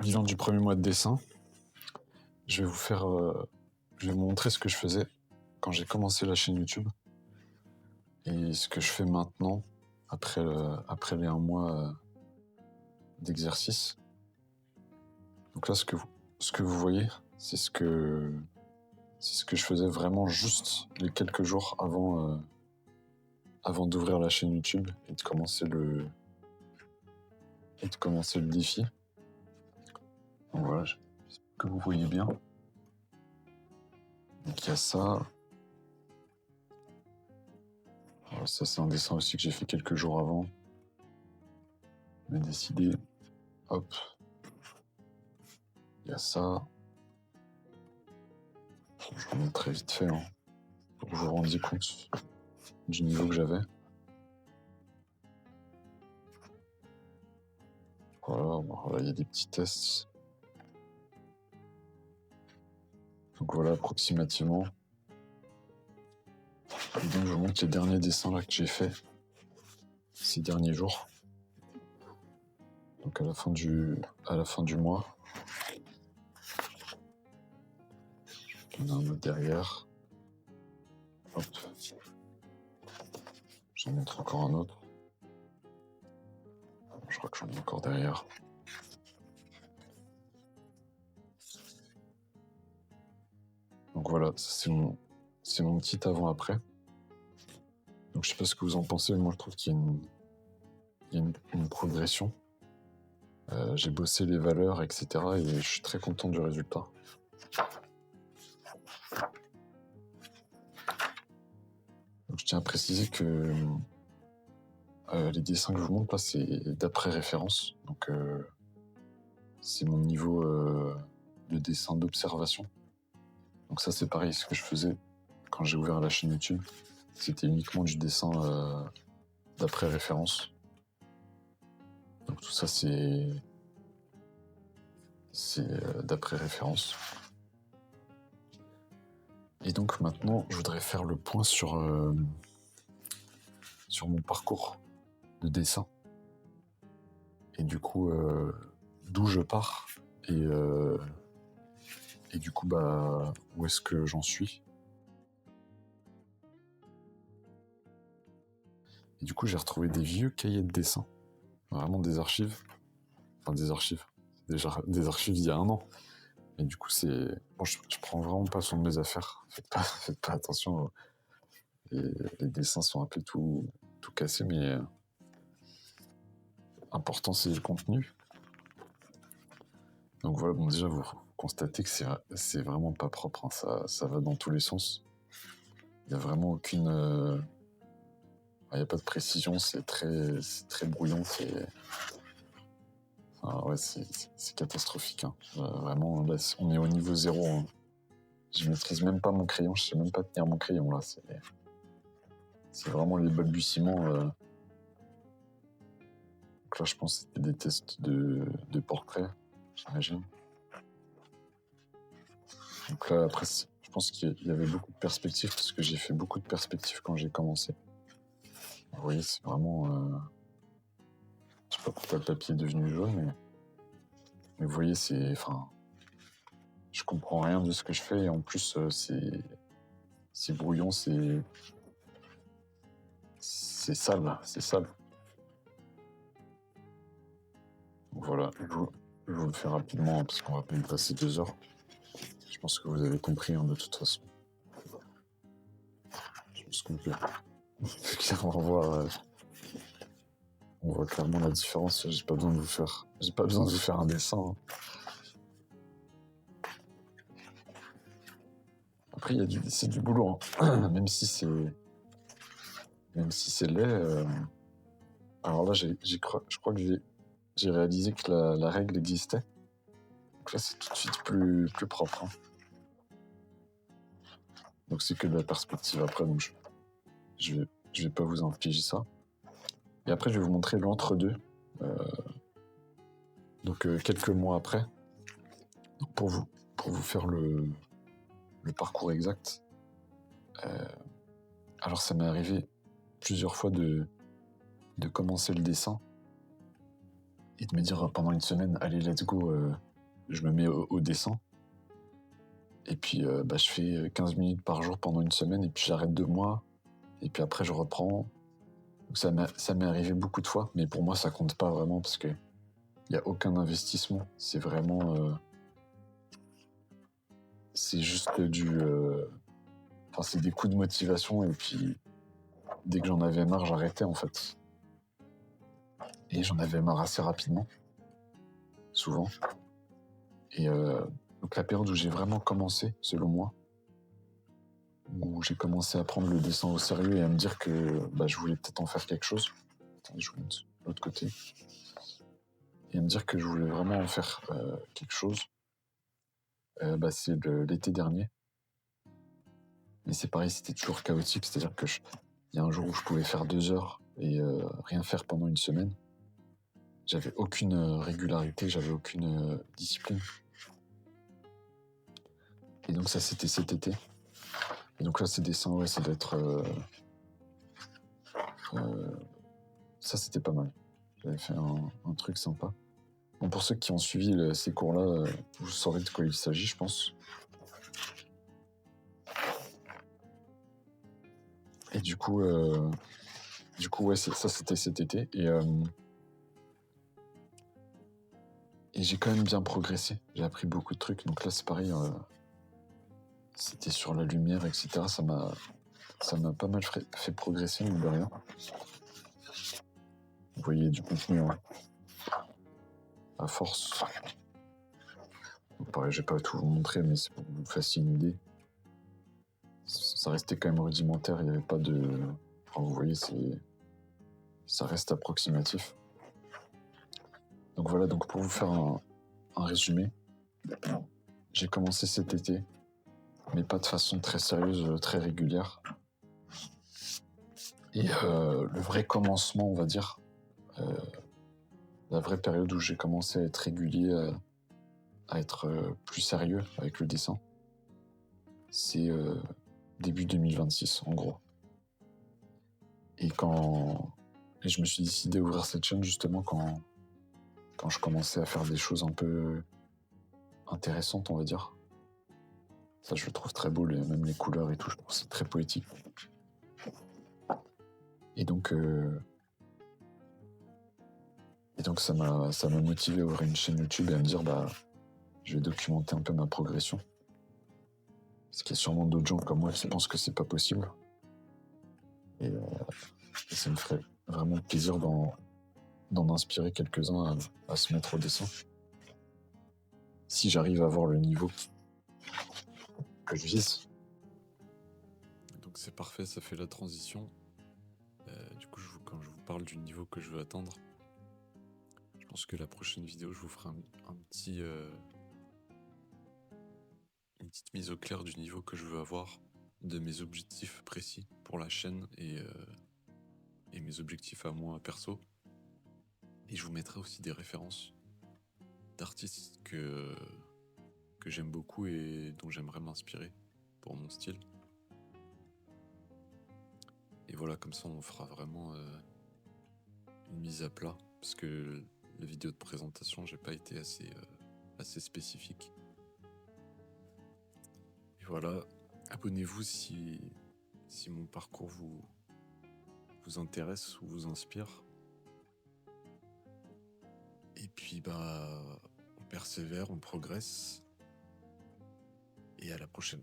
bilan du premier mois de dessin. Je vais vous montrer ce que je faisais quand j'ai commencé la chaîne YouTube et ce que je fais maintenant après les 1 mois d'exercice. Donc là, ce que vous voyez, c'est ce que je faisais vraiment juste les quelques jours avant d'ouvrir la chaîne YouTube et de commencer le défi. Donc voilà, j'espère que vous voyez bien. Donc il y a ça. Alors ça, c'est un dessin aussi que j'ai fait quelques jours avant. J'ai décidé, hop, il y a ça. Je vous montre très vite fait, pour que vous vous rendiez compte du niveau que j'avais. Voilà, il y a des petits tests. Donc voilà, approximativement. Et donc je vous montre les derniers dessins là que j'ai fait ces derniers jours. Donc à la fin du mois. On a un autre derrière. Hop. J'en montre encore un autre. Je crois que j'en ai encore derrière. Donc voilà, c'est mon petit avant-après. Donc je sais pas ce que vous en pensez, mais moi je trouve qu'il y a une progression. J'ai bossé les valeurs, etc. et je suis très content du résultat. Donc je tiens à préciser que les dessins que je vous montre là, c'est d'après référence. Donc c'est mon niveau de dessin d'observation. Donc ça c'est pareil, ce que je faisais quand j'ai ouvert la chaîne YouTube. C'était uniquement du dessin d'après référence. Donc tout ça c'est d'après référence. Et donc maintenant, je voudrais faire le point sur mon parcours de dessin. Et du coup, d'où je pars et du coup, où est-ce que j'en suis. Et du coup, j'ai retrouvé des vieux cahiers de dessin. Vraiment des archives. Enfin, des archives. Déjà des archives d'il y a 1 an. Et du coup, bon, je prends vraiment pas soin de mes affaires. Faites pas attention. Les dessins sont un peu tout cassés, mais important, c'est le contenu. Donc voilà, bon, déjà, vous constatez que c'est vraiment pas propre. Ça va dans tous les sens. Il n'y a vraiment aucune... Il n'y a pas de précision, c'est très brouillon. C'est catastrophique. Vraiment, là, on est au niveau 0. Je maîtrise même pas mon crayon, je sais même pas tenir mon crayon là. C'est vraiment les balbutiements. Donc là, je pense que c'était des tests de portrait, j'imagine. Donc là, après, je pense qu'il y avait beaucoup de perspectives parce que j'ai fait beaucoup de perspectives quand j'ai commencé. Vous voyez, c'est vraiment... je sais pas pourquoi le papier est devenu jaune, mais vous voyez, je comprends rien de ce que je fais et en plus, c'est brouillon, c'est sale, c'est sale. Donc voilà, je vous le fais rapidement parce qu'on va pas y passer 2 heures. Je pense que vous avez compris de toute façon. Je pense qu'on peut clairement voir... on voit clairement la différence. J'ai pas besoin de vous faire un dessin. Après, c'est du boulot, hein. Même si c'est laid. Alors là, je crois que j'ai réalisé que la règle existait. Donc là, c'est tout de suite plus propre. Donc c'est que de la perspective après. Donc je vais pas vous infliger ça. Et après, je vais vous montrer l'entre-deux. Donc quelques mois après. Donc pour vous faire le parcours exact. Alors ça m'est arrivé plusieurs fois de commencer le dessin et de me dire pendant une semaine, allez, let's go, je me mets au dessin. Et puis, je fais 15 minutes par jour pendant une semaine, et puis j'arrête 2 mois, et puis après je reprends. Donc ça m'est arrivé beaucoup de fois, mais pour moi ça compte pas vraiment parce que il y a aucun investissement. C'est vraiment, c'est juste c'est des coups de motivation, et puis dès que j'en avais marre, j'arrêtais en fait. Et j'en avais marre assez rapidement, souvent. Et donc la période où j'ai vraiment commencé, selon moi, où j'ai commencé à prendre le dessin au sérieux et à me dire que je voulais peut-être en faire quelque chose. Attendez, je vous montre de l'autre côté. Et à me dire que je voulais vraiment en faire quelque chose, c'est l'été dernier. Mais c'est pareil, c'était toujours chaotique, c'est-à-dire que il y a un jour où je pouvais faire 2 heures et rien faire pendant une semaine. J'avais aucune régularité, j'avais aucune discipline. Et donc ça, c'était cet été. Et donc là, ces dessins, ouais, ça doit être... ça, c'était pas mal. J'avais fait un truc sympa. Bon, pour ceux qui ont suivi ces cours-là, vous saurez de quoi il s'agit, je pense. Et du coup, ouais, ça, c'était cet été. Et j'ai quand même bien progressé. J'ai appris beaucoup de trucs. Donc là, c'est pareil. C'était sur la lumière, etc. Ça m'a pas mal fait progresser, mine de rien. Vous voyez du contenu, hein. À force. Donc, pareil, je vais pas tout vous montrer, mais c'est pour que vous fassiez une idée. Ça restait quand même rudimentaire. Il n'y avait pas de... Enfin, vous voyez, ça reste approximatif. Donc voilà, donc pour vous faire un résumé, j'ai commencé cet été, mais pas de façon très sérieuse, très régulière. Et le vrai commencement, on va dire, la vraie période où j'ai commencé à être régulier, à être plus sérieux avec le dessin, c'est début 2026, en gros. Et je me suis décidé à ouvrir cette chaîne justement quand je commençais à faire des choses un peu intéressantes, on va dire. Ça, je le trouve très beau, même les couleurs et tout, je trouve que c'est très poétique. Et donc ça m'a motivé à ouvrir une chaîne YouTube et à me dire, je vais documenter un peu ma progression. Parce qu'il y a sûrement d'autres gens comme moi qui pensent que c'est pas possible. Et ça me ferait vraiment plaisir d'en inspirer quelques-uns à se mettre au dessin. Si j'arrive à avoir le niveau que je vise. Donc c'est parfait, ça fait la transition. Du coup, quand je vous parle du niveau que je veux atteindre, je pense que la prochaine vidéo, je vous ferai une petite mise au clair du niveau que je veux avoir, de mes objectifs précis pour la chaîne et mes objectifs à moi perso. Et je vous mettrai aussi des références d'artistes que j'aime beaucoup et dont j'aimerais m'inspirer pour mon style. Et voilà, comme ça on fera vraiment une mise à plat, parce que la vidéo de présentation, j'ai pas été assez spécifique. Et voilà, abonnez-vous si mon parcours vous intéresse ou vous inspire. Et puis on persévère, on progresse. Et à la prochaine.